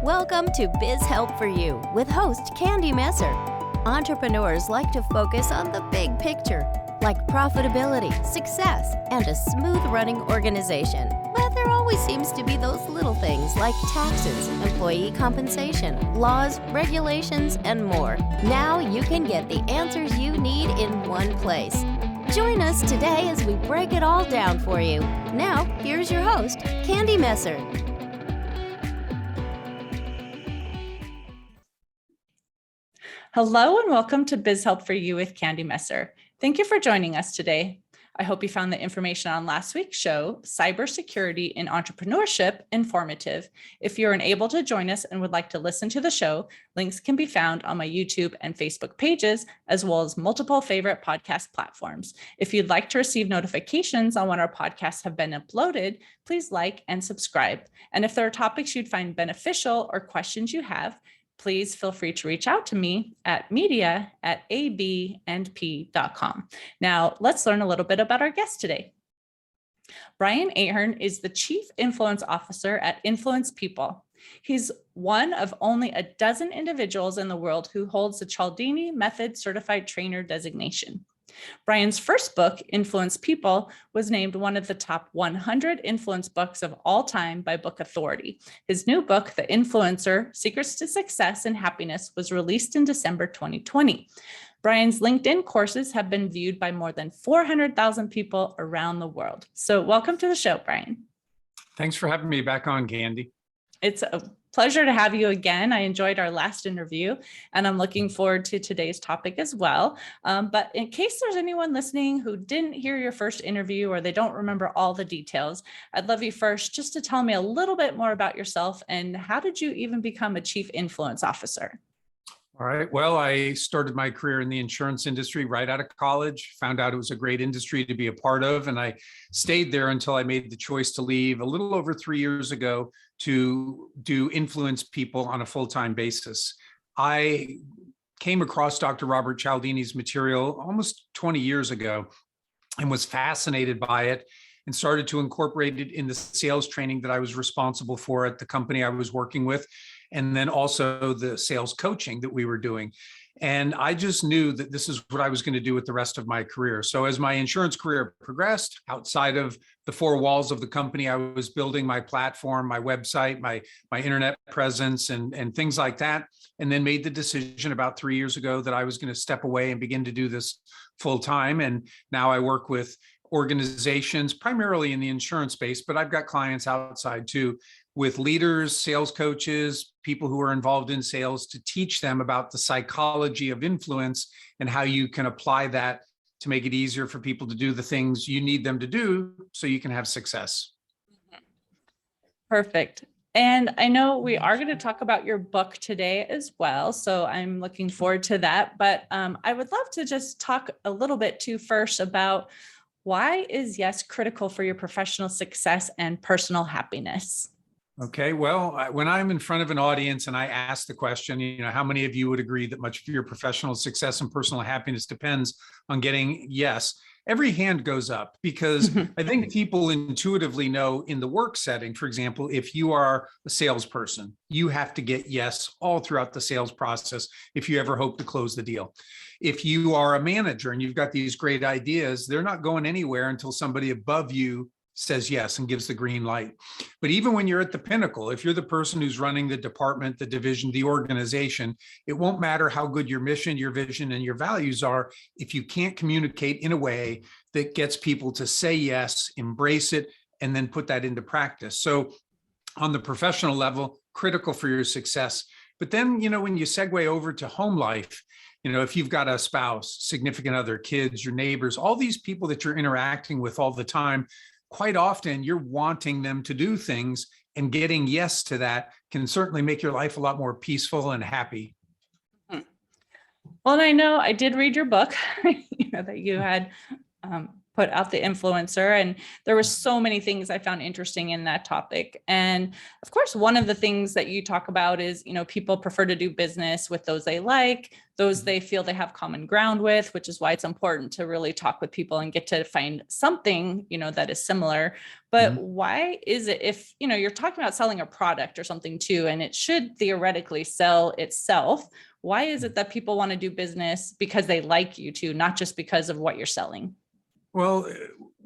Welcome to Biz Help for You with host Candy Messer. Entrepreneurs like to focus on the big picture, like profitability, success, and a smooth running organization. But there always seems to be those little things like taxes, employee compensation, laws, regulations, and more. Now you can get the answers you need in one place. Join us today as we break it all down for you. Now, here's your host, Candy Messer. Hello and welcome to Biz Help for You with Candy Messer. Thank you for joining us today. I hope you found the information on last week's show, Cybersecurity in Entrepreneurship, informative. If you're unable to join us and would like to listen to the show, links can be found on my YouTube and Facebook pages, as well as multiple favorite podcast platforms. If you'd like to receive notifications on when our podcasts have been uploaded, please like and subscribe. And if there are topics you'd find beneficial or questions you have, please feel free to reach out to me at media@abandp.com. Now, let's learn a little bit about our guest today. Brian Ahearn is the Chief Influence Officer at Influence People. He's one of only a dozen individuals in the world who holds the Cialdini Method Certified Trainer designation. Brian's first book, Influence People, was named one of the top 100 influence books of all time by Book Authority. His new book, The Influencer: Secrets to Success and Happiness, was released in December 2020. Brian's LinkedIn courses have been viewed by more than 400,000 people around the world. So welcome to the show, Brian. Thanks for having me back on, Candy. It's a pleasure to have you again. I enjoyed our last interview, and I'm looking forward to today's topic as well. But in case there's anyone listening who didn't hear your first interview or they don't remember all the details, I'd love you first just to tell me a little bit more about yourself and how did you even become a Chief Influence Officer? All right. Well, I started my career in the insurance industry right out of college, found out it was a great industry to be a part of, and I stayed there until I made the choice to leave a little over 3 years ago to do Influence People on a full-time basis. I came across Dr. Robert Cialdini's material almost 20 years ago and was fascinated by it and started to incorporate it in the sales training that I was responsible for at the company I was working with, and then also the sales coaching that we were doing. And I just knew that this is what I was going to do with the rest of my career. So as my insurance career progressed outside of the four walls of the company, I was building my platform, my website, my internet presence and things like that. And then made the decision about 3 years ago that I was going to step away and begin to do this full time. And now I work with organizations, primarily in the insurance space, but I've got clients outside too, with leaders, sales coaches, people who are involved in sales, to teach them about the psychology of influence and how you can apply that to make it easier for people to do the things you need them to do so you can have success. Perfect. And I know we are going to talk about your book today as well, so I'm looking forward to that. But I would love to just talk a little bit too first about why is yes critical for your professional success and personal happiness? Okay, well, when I'm in front of an audience and I ask the question, how many of you would agree that much of your professional success and personal happiness depends on getting yes? Every hand goes up because I think people intuitively know in the work setting, for example, if you are a salesperson, you have to get yes all throughout the sales process if you ever hope to close the deal. If you are a manager and you've got these great ideas, they're not going anywhere until somebody above you says yes and gives the green light. But even when you're at the pinnacle, if you're the person who's running the department, the division, the organization, it won't matter how good your mission, your vision, and your values are if you can't communicate in a way that gets people to say yes, embrace it, and then put that into practice. So on the professional level, critical for your success. But then, when you segue over to home life, if you've got a spouse, significant other, kids, your neighbors, all these people that you're interacting with all the time, quite often you're wanting them to do things, and getting yes to that can certainly make your life a lot more peaceful and happy. Well, and I know I did read your book, that you had put out the influencer. And there were so many things I found interesting in that topic. And of course, one of the things that you talk about is, people prefer to do business with those they like, those they feel they have common ground with, which is why it's important to really talk with people and get to find something, that is similar. But why is it, if, you're talking about selling a product or something too, and it should theoretically sell itself, why is it that people want to do business because they like you too, not just because of what you're selling? Well,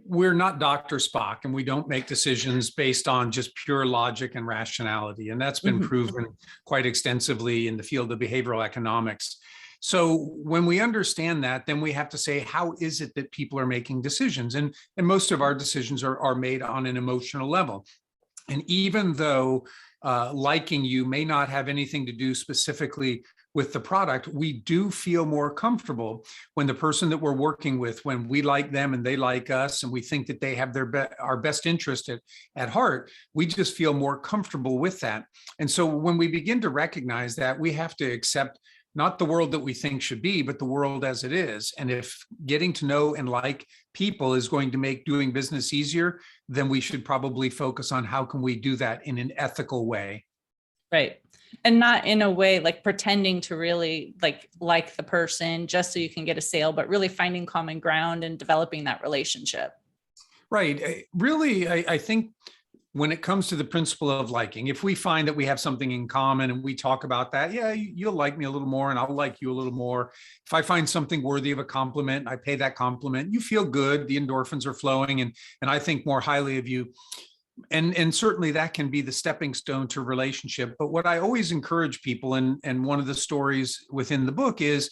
we're not Dr. Spock, and we don't make decisions based on just pure logic and rationality. And that's been proven quite extensively in the field of behavioral economics. So when we understand that, then we have to say, how is it that people are making decisions? And most of our decisions are made on an emotional level. And even though liking you may not have anything to do specifically with the product, we do feel more comfortable when the person that we're working with, when we like them and they like us, and we think that they have our best interest at heart, we just feel more comfortable with that. And so when we begin to recognize that, we have to accept not the world that we think should be, but the world as it is. And if getting to know and like people is going to make doing business easier, then we should probably focus on how can we do that in an ethical way. Right. And not in a way like pretending to really like the person just so you can get a sale, but really finding common ground and developing that relationship. Right. Really, I think when it comes to the principle of liking, if we find that we have something in common and we talk about that, yeah, you'll like me a little more and I'll like you a little more. If I find something worthy of a compliment, I pay that compliment, you feel good, the endorphins are flowing, and I think more highly of you. And certainly that can be the stepping stone to relationship. But what I always encourage people, and one of the stories within the book is,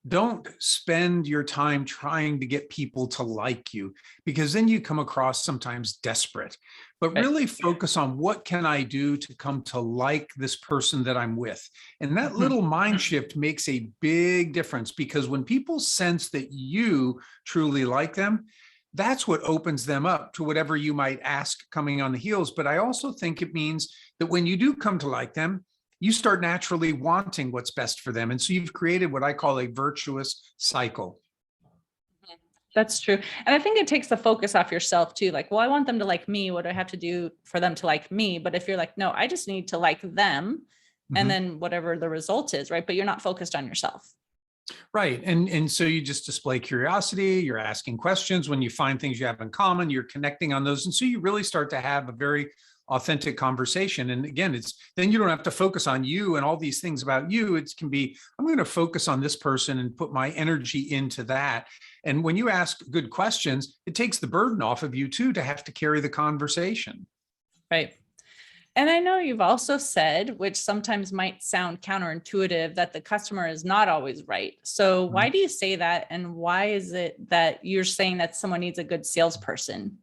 don't spend your time trying to get people to like you, because then you come across sometimes desperate. But really focus on, what can I do to come to like this person that I'm with? And that little mind shift makes a big difference, because when people sense that you truly like them, that's what opens them up to whatever you might ask coming on the heels. But I also think it means that when you do come to like them, you start naturally wanting what's best for them. And so you've created what I call a virtuous cycle. That's true. And I think it takes the focus off yourself too. Like, well, I want them to like me. What do I have to do for them to like me? But if you're like, no, I just need to like them, and then whatever the result is, right? But you're not focused on yourself. Right. And so you just display curiosity, you're asking questions. When you find things you have in common, you're connecting on those. And so you really start to have a very authentic conversation. And again, then you don't have to focus on you and all these things about you. It can be, I'm going to focus on this person and put my energy into that. And when you ask good questions, it takes the burden off of you too, to have to carry the conversation. Right. And I know you've also said, which sometimes might sound counterintuitive, that the customer is not always right. So why do you say that? And why is it that you're saying that someone needs a good salesperson?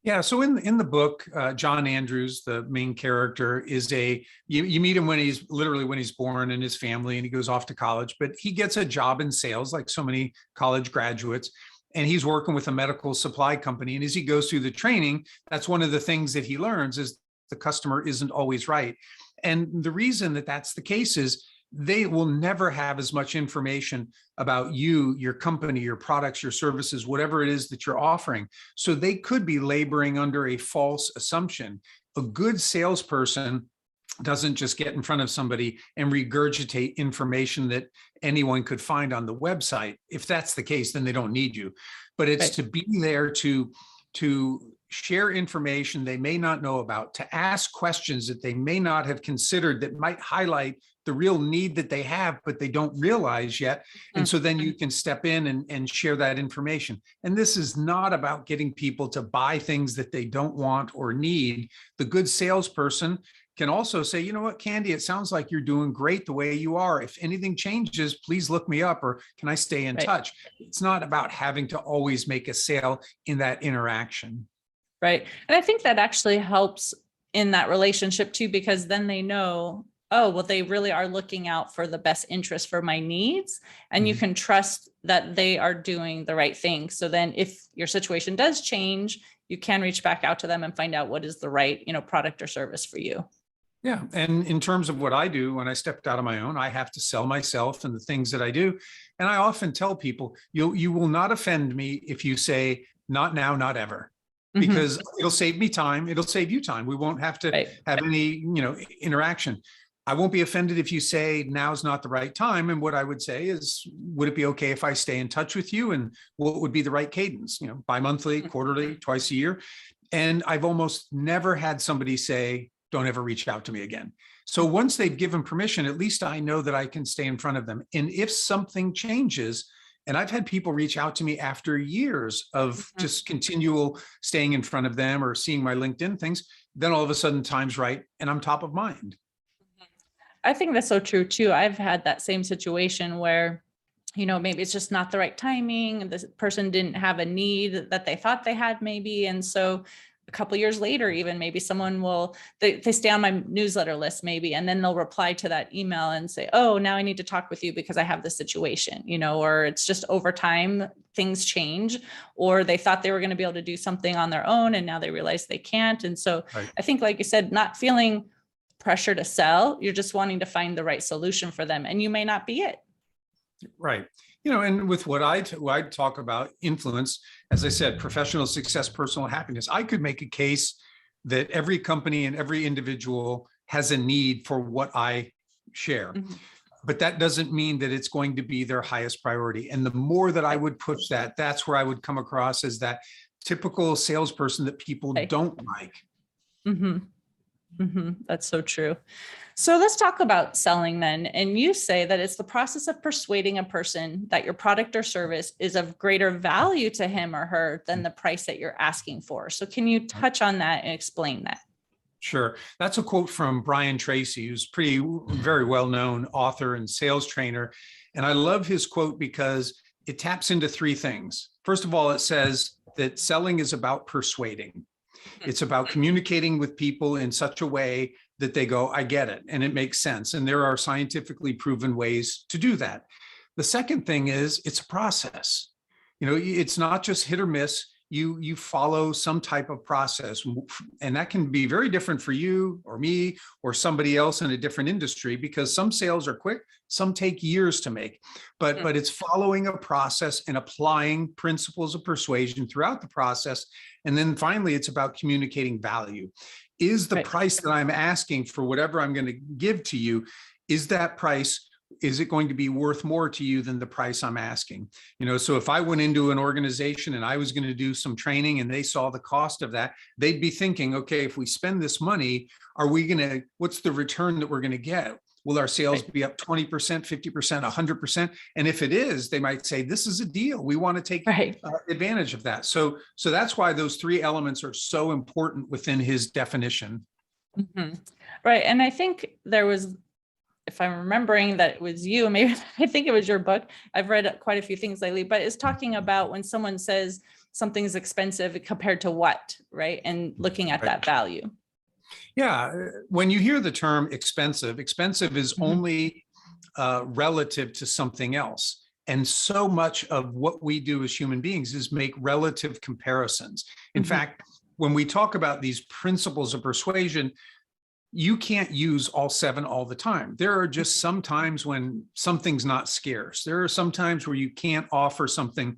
Yeah. So in the book, John Andrews, the main character, is you meet him when he's born in his family, and he goes off to college, but he gets a job in sales like so many college graduates. And he's working with a medical supply company. And as he goes through the training, that's one of the things that he learns, is the customer isn't always right. And the reason that that's the case is they will never have as much information about you, your company, your products, your services, whatever it is that you're offering. So they could be laboring under a false assumption. A good salesperson doesn't just get in front of somebody and regurgitate information that anyone could find on the website. If that's the case, then they don't need you. But it's to be there to share information they may not know about, to ask questions that they may not have considered, that might highlight the real need that they have, but they don't realize yet. And so then you can step in and share that information. And this is not about getting people to buy things that they don't want or need. The good salesperson can also say, you know what, Candy, it sounds like you're doing great the way you are. If anything changes, please look me up, or can I stay in touch? It's not about having to always make a sale in that interaction. Right. And I think that actually helps in that relationship too, because then they know, oh, well, they really are looking out for the best interest for my needs. And you can trust that they are doing the right thing. So then if your situation does change, you can reach back out to them and find out what is the right, product or service for you. Yeah. And in terms of what I do, when I stepped out on my own, I have to sell myself and the things that I do. And I often tell people, you will not offend me if you say, not now, not ever, Mhm. because it'll save me time. It'll save you time. We won't have to Right. have any, interaction. I won't be offended if you say now's not the right time. And what I would say is, would it be okay if I stay in touch with you? And what would be the right cadence? Bi-monthly, quarterly, twice a year. And I've almost never had somebody say, don't ever reach out to me again. So once they've given permission, at least I know that I can stay in front of them. And if something changes, and I've had people reach out to me after years of just continual staying in front of them or seeing my LinkedIn things, then all of a sudden time's right and I'm top of mind. I think that's so true too. I've had that same situation where, maybe it's just not the right timing. This person didn't have a need that they thought they had maybe. And so a couple of years later, even maybe someone they stay on my newsletter list maybe, and then they'll reply to that email and say, oh, now I need to talk with you because I have this situation, or it's just over time, things change, or they thought they were going to be able to do something on their own and now they realize they can't. And so Right. I think, like you said, not feeling pressure to sell, you're just wanting to find the right solution for them, and you may not be it. Right. And with what I talk about influence, as I said, professional success, personal happiness, I could make a case that every company and every individual has a need for what I share. Mm-hmm. But that doesn't mean that it's going to be their highest priority. And the more that I would push that, that's where I would come across as that typical salesperson that people don't like. Mm-hmm. Mm-hmm. That's so true. So let's talk about selling then. And you say that it's the process of persuading a person that your product or service is of greater value to him or her than the price that you're asking for. So can you touch on that and explain that? Sure. That's a quote from Brian Tracy, who's very well-known author and sales trainer. And I love his quote because it taps into three things. First of all, it says that selling is about persuading. It's about communicating with people in such a way that they go, I get it, and it makes sense. And there are scientifically proven ways to do that. The second thing is it's a process. It's not just hit or miss. You follow some type of process, and that can be very different for you or me or somebody else in a different industry, because some sales are quick, some take years to make, but it's following a process and applying principles of persuasion throughout the process. And then finally, it's about communicating value. Is the price that I'm asking for whatever I'm going to give to you, is it going to be worth more to you than the price I'm asking? So if I went into an organization and I was going to do some training and they saw the cost of that, they'd be thinking, okay, if we spend this money, what's the return that we're going to get? Will our sales be up 20%, 50%, 100%? And if it is, they might say, this is a deal. We want to take advantage of that. So that's why those three elements are so important within his definition. Mm-hmm. Right. And I think there was, if I'm remembering that it was you, maybe I think it was your book. I've read quite a few things lately, but it's talking about when someone says something's expensive compared to what, right? And looking at that value. Yeah. When you hear the term expensive is only relative to something else. And so much of what we do as human beings is make relative comparisons. In fact, when we talk about these principles of persuasion, you can't use all seven all the time. There are just some times when something's not scarce. There are some times where you can't offer something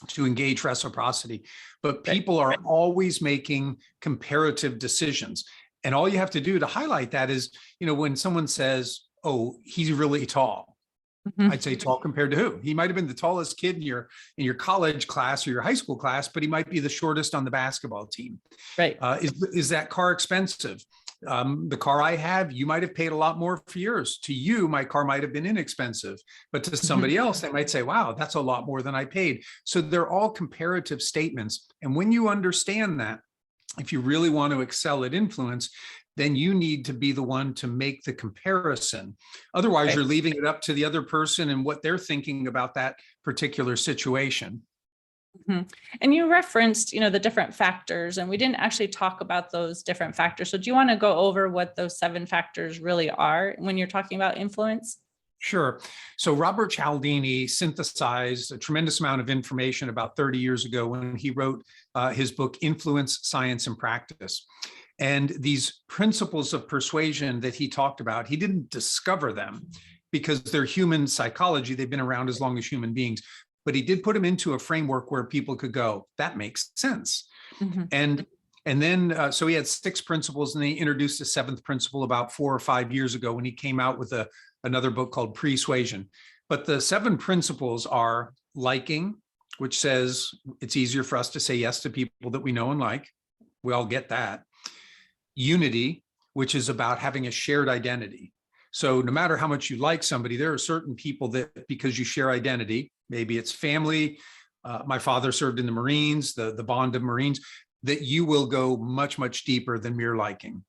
to engage reciprocity, but people are always making comparative decisions. And all you have to do to highlight that is, when someone says, oh, he's really tall, I'd say tall compared to who? He might've been the tallest kid in your college class or your high school class, but he might be the shortest on the basketball team. Right. Is that car expensive? The car I have, you might have paid a lot more for yours. To you, my car might have been inexpensive, but to somebody else, they might say, wow, that's a lot more than I paid. So they're all comparative statements. And when you understand that, if you really want to excel at influence, then you need to be the one to make the comparison. Otherwise, you're leaving it up to the other person and what they're thinking about that particular situation. And you referenced, the different factors, and we didn't actually talk about those different factors. So do you want to go over what those 7 factors really are when you're talking about influence? Sure. So Robert Cialdini synthesized a tremendous amount of information about 30 years ago when he wrote his book, Influence, Science, and Practice. And these principles of persuasion that he talked about, he didn't discover them because they're human psychology. They've been around as long as human beings. but he did put them into a framework where people could go, that makes sense. Mhm. And then, so he had 6 principles, and he introduced a 7th principle about 4 or 5 years ago when he came out with another book called Persuasion. But the 7 principles are liking, which says it's easier for us to say yes to people that we know and like. We all get that. Unity, which is about having a shared identity. So no matter how much you like somebody, there are certain people that, because you share identity, maybe it's family, my father served in the Marines, the bond of Marines, that you will go much, much deeper than mere liking.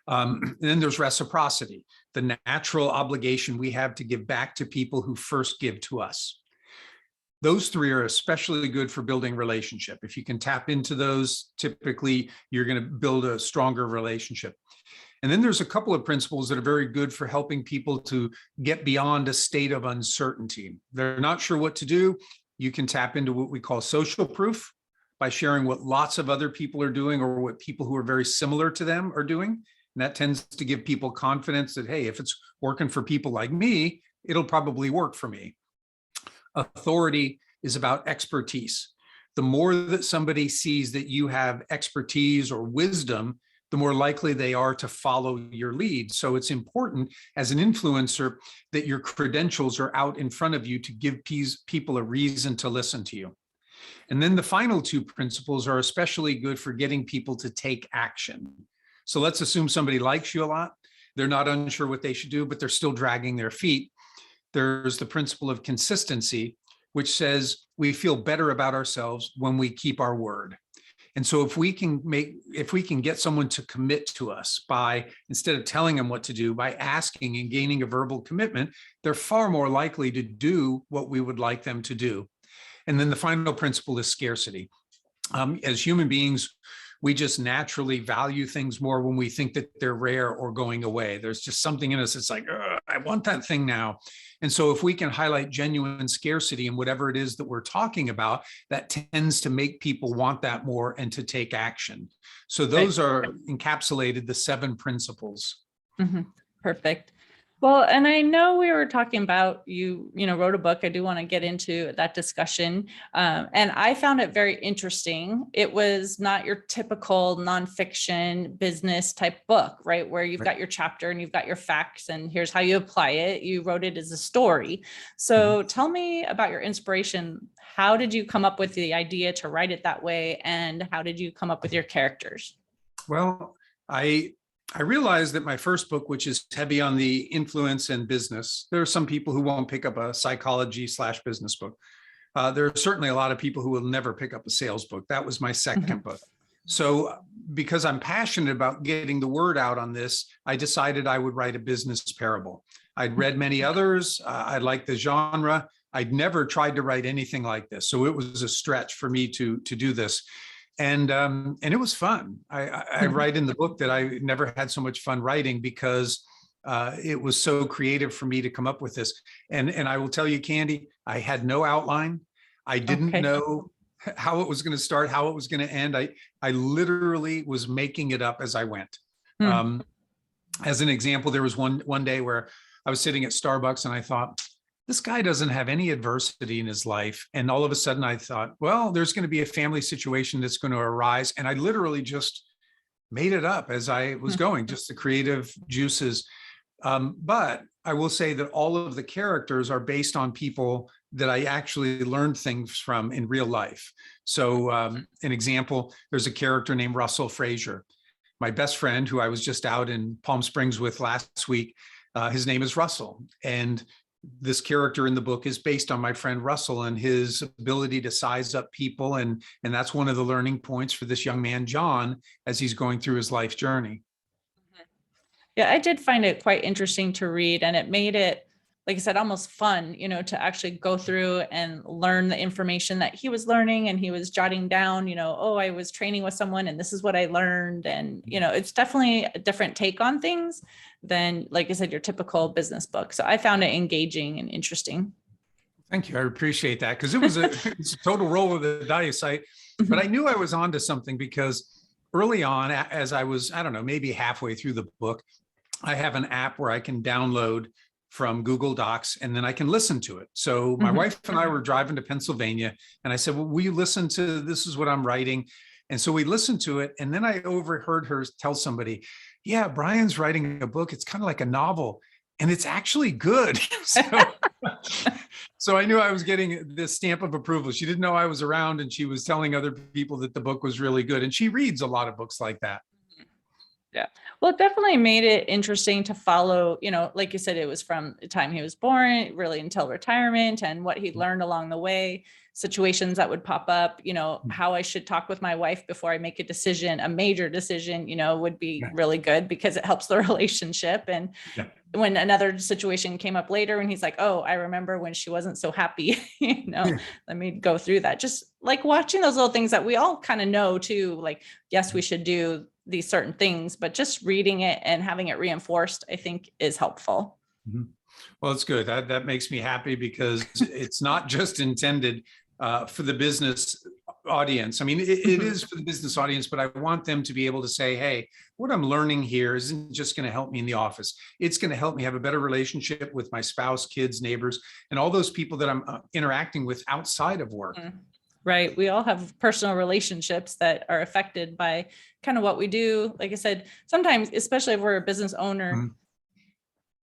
And then there's reciprocity, the natural obligation we have to give back to people who first give to us. Those 3 are especially good for building relationship. If you can tap into those, typically you're going to build a stronger relationship. And then there's a couple of principles that are very good for helping people to get beyond a state of uncertainty. They're not sure what to do. You can tap into what we call social proof by sharing what lots of other people are doing or what people who are very similar to them are doing. And that tends to give people confidence that, hey, if it's working for people like me, it'll probably work for me. Authority is about expertise. The more that somebody sees that you have expertise or wisdom, the more likely they are to follow your lead. So it's important as an influencer that your credentials are out in front of you to give people a reason to listen to you. And then the final 2 principles are especially good for getting people to take action. So let's assume somebody likes you a lot. They're not unsure what they should do, but they're still dragging their feet. There's the principle of consistency, which says we feel better about ourselves when we keep our word. And so if we can get someone to commit to us by, instead of telling them what to do, by asking and gaining a verbal commitment, they're far more likely to do what we would like them to do. And then the final principle is scarcity. As human beings, we just naturally value things more when we think that they're rare or going away. There's just something in us that's like, I want that thing now. And so if we can highlight genuine scarcity in whatever it is that we're talking about, that tends to make people want that more and to take action. So those are encapsulated, the 7 principles. Mhm. Perfect. Well, and I know we were talking about you wrote a book. I do want to get into that discussion. And I found it very interesting. It was not your typical nonfiction business type book, right? Where you've got your chapter and you've got your facts and here's how you apply it. You wrote it as a story. So tell me about your inspiration. How did you come up with the idea to write it that way? And how did you come up with your characters? Well, I realized that my first book, which is heavy on the influence and business, there are some people who won't pick up a psychology/business book. There are certainly a lot of people who will never pick up a sales book. That was my second book. So because I'm passionate about getting the word out on this, I decided I would write a business parable. I'd read many others. I liked the genre. I'd never tried to write anything like this. So it was a stretch for me to do this. And it was fun. I write in the book that I never had so much fun writing because it was so creative for me to come up with this. And I will tell you, Candy, I had no outline. I didn't know how it was going to start, how it was going to end. I literally was making it up as I went. As an example, there was one day where I was sitting at Starbucks and I thought, this guy doesn't have any adversity in his life. And all of a sudden I thought, well, there's going to be a family situation that's going to arise. And I literally just made it up as I was going, just the creative juices. But I will say that all of the characters are based on people that I actually learned things from in real life. So an example, there's a character named Russell Frazier. My best friend, who I was just out in Palm Springs with last week, his name is Russell. And this character in the book is based on my friend Russell and his ability to size up people. And that's one of the learning points for this young man, John, as he's going through his life journey. Yeah, I did find it quite interesting to read, and it made it, like I said, almost fun, to actually go through and learn the information that he was learning, and he was jotting down, oh, I was training with someone and this is what I learned. And, it's definitely a different take on things than, like I said, your typical business book. So I found it engaging and interesting. Thank you. I appreciate that, because it's a total roll of the dice. But I knew I was onto something, because early on, as I was, I don't know, maybe halfway through the book, I have an app where I can download from Google Docs, and then I can listen to it. So my wife and I were driving to Pennsylvania, and I said, well, will you listen to, this is what I'm writing. And so we listened to it. And then I overheard her tell somebody, yeah, Brian's writing a book. It's kind of like a novel, and it's actually good. So I knew I was getting this stamp of approval. She didn't know I was around, and she was telling other people that the book was really good. And she reads a lot of books like that. Yeah. Well, it definitely made it interesting to follow, like you said, it was from the time he was born, really until retirement, and what he learned along the way, situations that would pop up, how I should talk with my wife before I make a decision, a major decision, would be really good because it helps the relationship. And when another situation came up later, when he's like, oh, I remember when she wasn't so happy, let me go through that. Just like watching those little things that we all kind of know too, like, yes, we should do these certain things, but just reading it and having it reinforced, I think, is helpful. Well, it's good. That makes me happy, because it's not just intended for the business audience. I mean, it is for the business audience, but I want them to be able to say, hey, what I'm learning here isn't just going to help me in the office. It's going to help me have a better relationship with my spouse, kids, neighbors, and all those people that I'm interacting with outside of work. Right. We all have personal relationships that are affected by kind of what we do. Like I said, sometimes, especially if we're a business owner,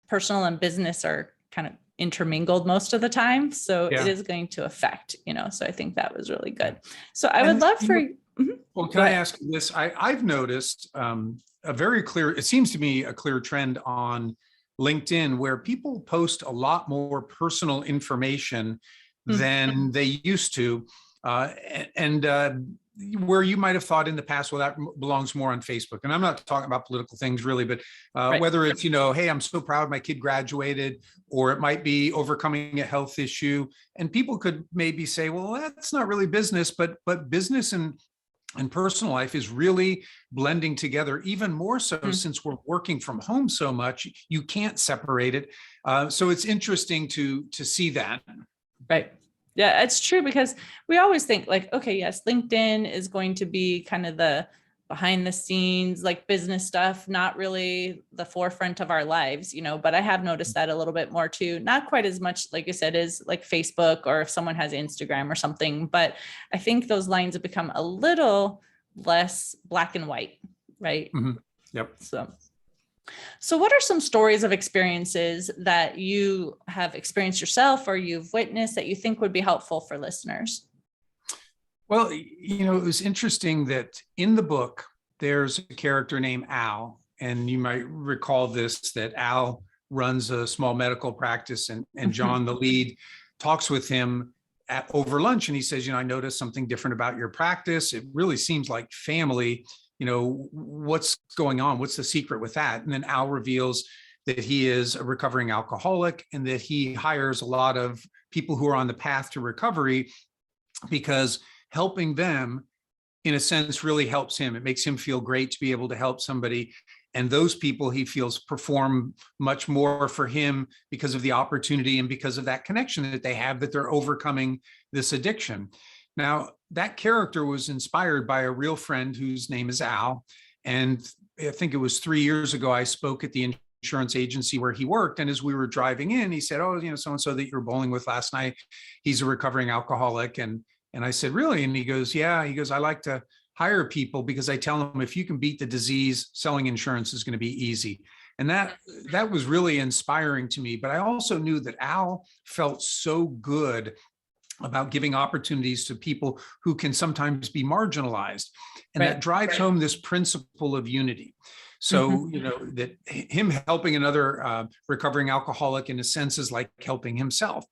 personal and business are kind of intermingled most of the time. So it is going to affect, so I think that was really good. So I would love for you. Well, can I ask you this? I've noticed a very clear, it seems to me, a clear trend on LinkedIn where people post a lot more personal information than they used to. Where you might have thought in the past, well, that belongs more on Facebook. And I'm not talking about political things really, but whether it's, hey, I'm so proud my kid graduated, or it might be overcoming a health issue. And people could maybe say, well, that's not really business, but business and personal life is really blending together, even more so since we're working from home so much, you can't separate it. So it's interesting to see that. Right. Yeah, it's true, because we always think like, okay, yes, LinkedIn is going to be kind of the behind the scenes, like business stuff, not really the forefront of our lives, but I have noticed that a little bit more too. Not quite as much, like you said, as like Facebook, or if someone has Instagram or something, but I think those lines have become a little less black and white, right? Yep. So what are some stories of experiences that you have experienced yourself or you've witnessed that you think would be helpful for listeners? Well, it was interesting that in the book, there's a character named Al, and you might recall this, that Al runs a small medical practice, and John, the lead, talks with him over lunch, and he says, I noticed something different about your practice. It really seems like family. What's going on? What's the secret with that? And then Al reveals that he is a recovering alcoholic, and that he hires a lot of people who are on the path to recovery, because helping them, in a sense, really helps him. It makes him feel great to be able to help somebody. And those people, he feels, perform much more for him because of the opportunity and because of that connection that they have, that they're overcoming this addiction. Now, that character was inspired by a real friend whose name is Al. And I think it was 3 years ago, I spoke at the insurance agency where he worked. And as we were driving in, he said, oh, so-and-so that you were bowling with last night, he's a recovering alcoholic. And I said, really? And he goes, yeah. He goes, I like to hire people because I tell them, if you can beat the disease, selling insurance is going to be easy. And that was really inspiring to me. But I also knew that Al felt so good about giving opportunities to people who can sometimes be marginalized. And that drives home this principle of unity. So, that him helping another recovering alcoholic, in a sense, is like helping himself.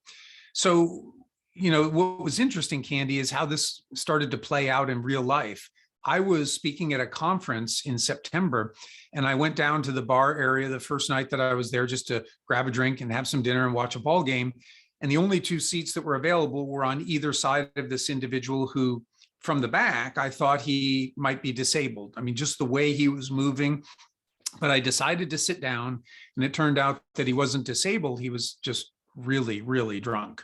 So, what was interesting, Candy, is how this started to play out in real life. I was speaking at a conference in September, and I went down to the bar area the first night that I was there, just to grab a drink and have some dinner and watch a ball game. And the only 2 seats that were available were on either side of this individual who, from the back, I thought he might be disabled. I mean, just the way he was moving. But I decided to sit down, and it turned out that he wasn't disabled. He was just really, really drunk.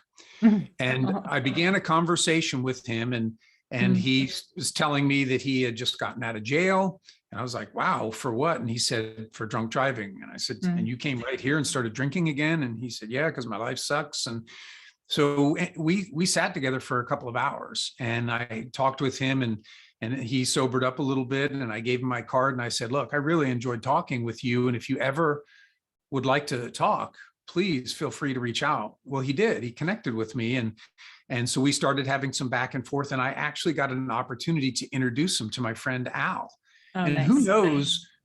And I began a conversation with him, and he was telling me that he had just gotten out of jail. And I was like, wow, for what? And he said, for drunk driving. And I said, and you came right here and started drinking again? And he said, yeah, because my life sucks. And so we sat together for a couple of hours, and I talked with him, and he sobered up a little bit, and I gave him my card and I said, look, I really enjoyed talking with you. And if you ever would like to talk, please feel free to reach out. Well, he did. He connected with me, and so we started having some back and forth, and I actually got an opportunity to introduce him to my friend Al. Oh, And nice.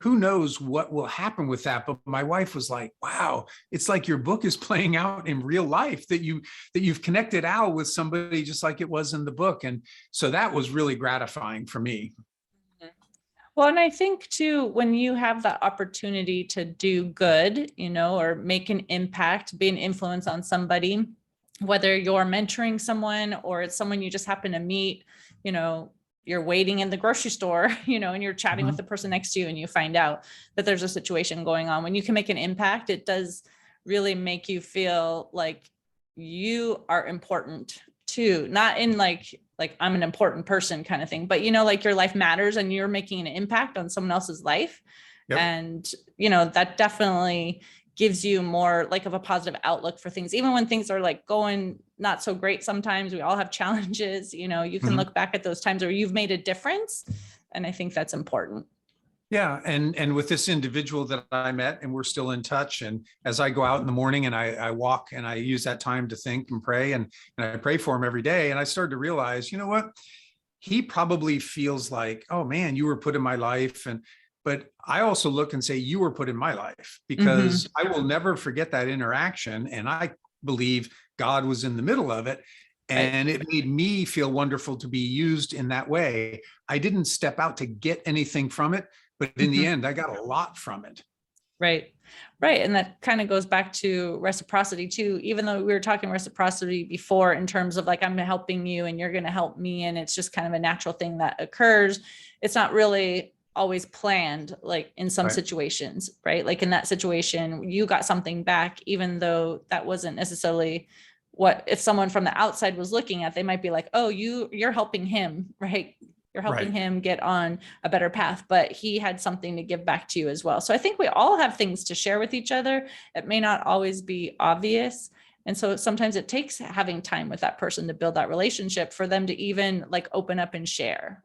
who knows what will happen with that. But my wife was like, wow, it's like your book is playing out in real life, that you've connected Al with somebody just like it was in the book. And so that was really gratifying for me. Well, and I think too, when you have that opportunity to do good, or make an impact, be an influence on somebody, whether you're mentoring someone or it's someone you just happen to meet, you're waiting in the grocery store, and you're chatting with the person next to you and you find out that there's a situation going on. When you can make an impact, it does really make you feel like you are important too, not in like I'm an important person kind of thing, but like your life matters and you're making an impact on someone else's life. Yep. And that definitely gives you more like of a positive outlook for things, even when things are like going not so great. Sometimes we all have challenges, you can look back at those times where you've made a difference. And I think that's important. Yeah. And with this individual that I met, and we're still in touch. And as I go out in the morning and I walk and I use that time to think and pray, and I pray for him every day. And I started to realize, you know what, he probably feels like, oh man, you were put in my life. But I also look and say, you were put in my life, because I will never forget that interaction. And I believe God was in the middle of it. And it made me feel wonderful to be used in that way. I didn't step out to get anything from it, but in the end, I got a lot from it. Right. And that kind of goes back to reciprocity too, even though we were talking reciprocity before in terms of like, I'm helping you and you're going to help me. And it's just kind of a natural thing that occurs. It's not really always planned, like in some situations, right? Like in that situation, you got something back, even though that wasn't necessarily what, if someone from the outside was looking at, they might be like, oh, you're helping him, right? You're helping him get on a better path, but he had something to give back to you as well. So I think we all have things to share with each other. It may not always be obvious. And so sometimes it takes having time with that person to build that relationship for them to even like open up and share.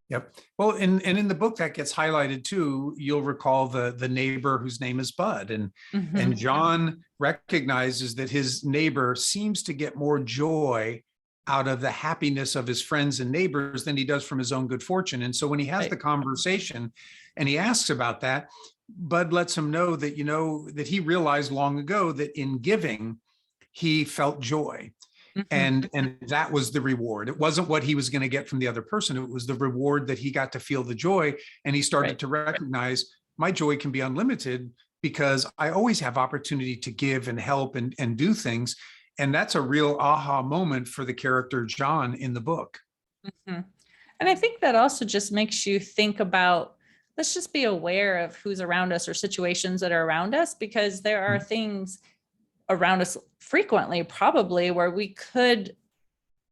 Yep. Well, and in the book that gets highlighted too, you'll recall the neighbor whose name is Bud, and John recognizes that his neighbor seems to get more joy out of the happiness of his friends and neighbors than he does from his own good fortune. And so when he has the conversation and he asks about that, Bud lets him know that, that he realized long ago that in giving, he felt joy. And that was the reward. It wasn't what he was going to get from the other person. It was the reward that he got to feel the joy. And he started to recognize my joy can be unlimited because I always have opportunity to give and help and do things. And that's a real aha moment for the character John in the book. And I think that also just makes you think about, let's just be aware of who's around us or situations that are around us, because there are things around us frequently, probably, where we could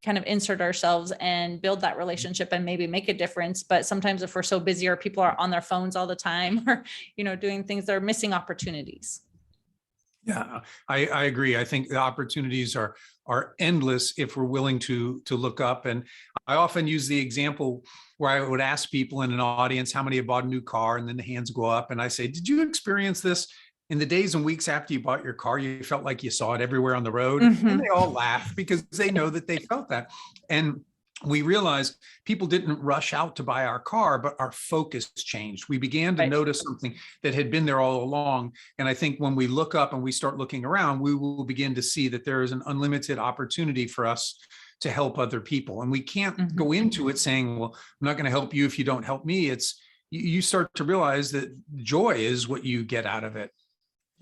kind of insert ourselves and build that relationship and maybe make a difference. But sometimes if we're so busy or people are on their phones all the time or, doing things, they're missing opportunities. Yeah, I agree. I think the opportunities are endless if we're willing to look up. And I often use the example where I would ask people in an audience how many have bought a new car, and then the hands go up, and I say, did you experience this in the days and weeks after you bought your car? You felt like you saw it everywhere on the road, and they all laugh because they know that they felt that. And we realized people didn't rush out to buy our car, but our focus changed. We began to notice something that had been there all along. And I think when we look up and we start looking around, we will begin to see that there is an unlimited opportunity for us to help other people. And we can't go into it saying, well, I'm not going to help you if you don't help me. It's, you start to realize that joy is what you get out of it.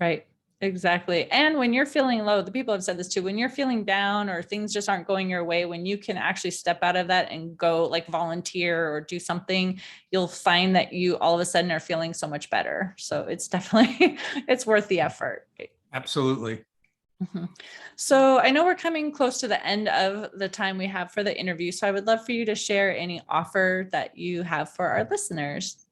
Right. Exactly. And when you're feeling low, the people have said this too, when you're feeling down or things just aren't going your way, when you can actually step out of that and go like volunteer or do something, you'll find that you all of a sudden are feeling so much better. So it's definitely, it's worth the effort. Absolutely. So I know we're coming close to the end of the time we have for the interview. So I would love for you to share any offer that you have for our listeners.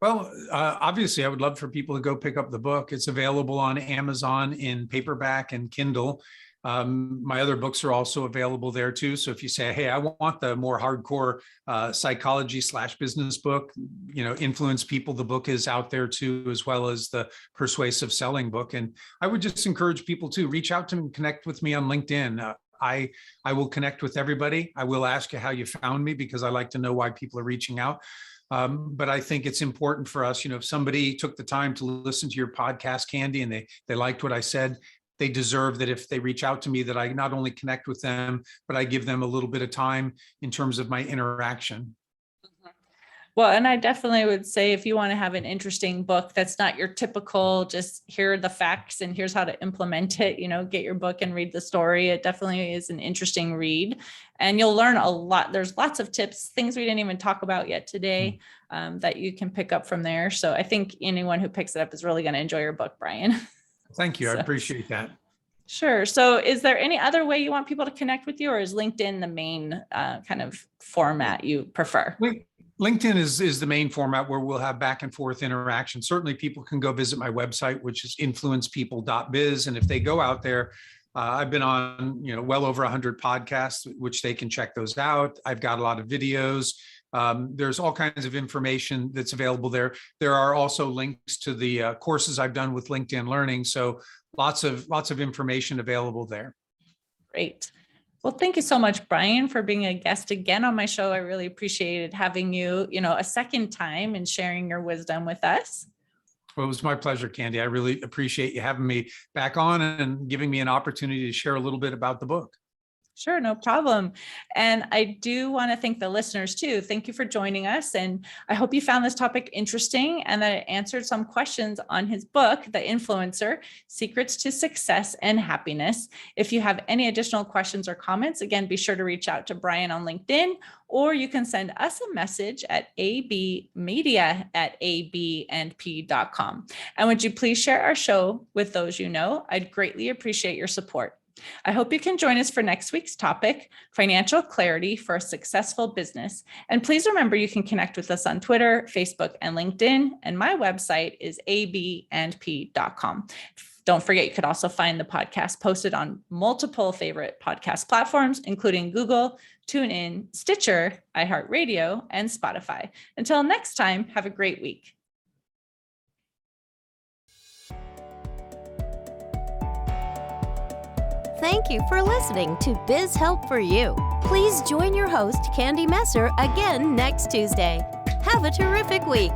Well, obviously, I would love for people to go pick up the book. It's available on Amazon in paperback and Kindle. My other books are also available there too. So if you say, hey, I want the more hardcore psychology/business book, Influence People, the book is out there too, as well as the Persuasive Selling book. And I would just encourage people to reach out to me and connect with me on LinkedIn. I will connect with everybody. I will ask you how you found me, because I like to know why people are reaching out. But I think it's important for us, if somebody took the time to listen to your podcast, Candy, and they liked what I said, they deserve that if they reach out to me, that I not only connect with them, but I give them a little bit of time in terms of my interaction. Well, and I definitely would say, if you want to have an interesting book that's not your typical, just here are the facts and here's how to implement it, get your book and read the story. It definitely is an interesting read, and you'll learn a lot. There's lots of tips, things we didn't even talk about yet today, that you can pick up from there. So I think anyone who picks it up is really going to enjoy your book, Brian. Thank you. I appreciate that. Sure. So is there any other way you want people to connect with you, or is LinkedIn the main kind of format you prefer? LinkedIn is the main format where we'll have back and forth interaction. Certainly people can go visit my website, which is influencepeople.biz. And if they go out there, I've been on, well over 100 podcasts, which they can check those out. I've got a lot of videos. There's all kinds of information that's available there. There are also links to the courses I've done with LinkedIn Learning. So lots of information available there. Great. Well, thank you so much, Brian, for being a guest again on my show. I really appreciated having you, a second time and sharing your wisdom with us. Well, it was my pleasure, Candy. I really appreciate you having me back on and giving me an opportunity to share a little bit about the book. Sure, no problem. And I do want to thank the listeners too. Thank you for joining us. And I hope you found this topic interesting and that it answered some questions on his book, The Influencer: Secrets to Success and Happiness. If you have any additional questions or comments, again, be sure to reach out to Brian on LinkedIn, or you can send us a message at abmedia@abandp.com. And would you please share our show with those you know? I'd greatly appreciate your support. I hope you can join us for next week's topic, financial clarity for a successful business. And please remember, you can connect with us on Twitter, Facebook, and LinkedIn. And my website is abandp.com. Don't forget, you could also find the podcast posted on multiple favorite podcast platforms, including Google, TuneIn, Stitcher, iHeartRadio, and Spotify. Until next time, have a great week. Thank you for listening to Biz Help for You. Please join your host, Candy Messer, again next Tuesday. Have a terrific week.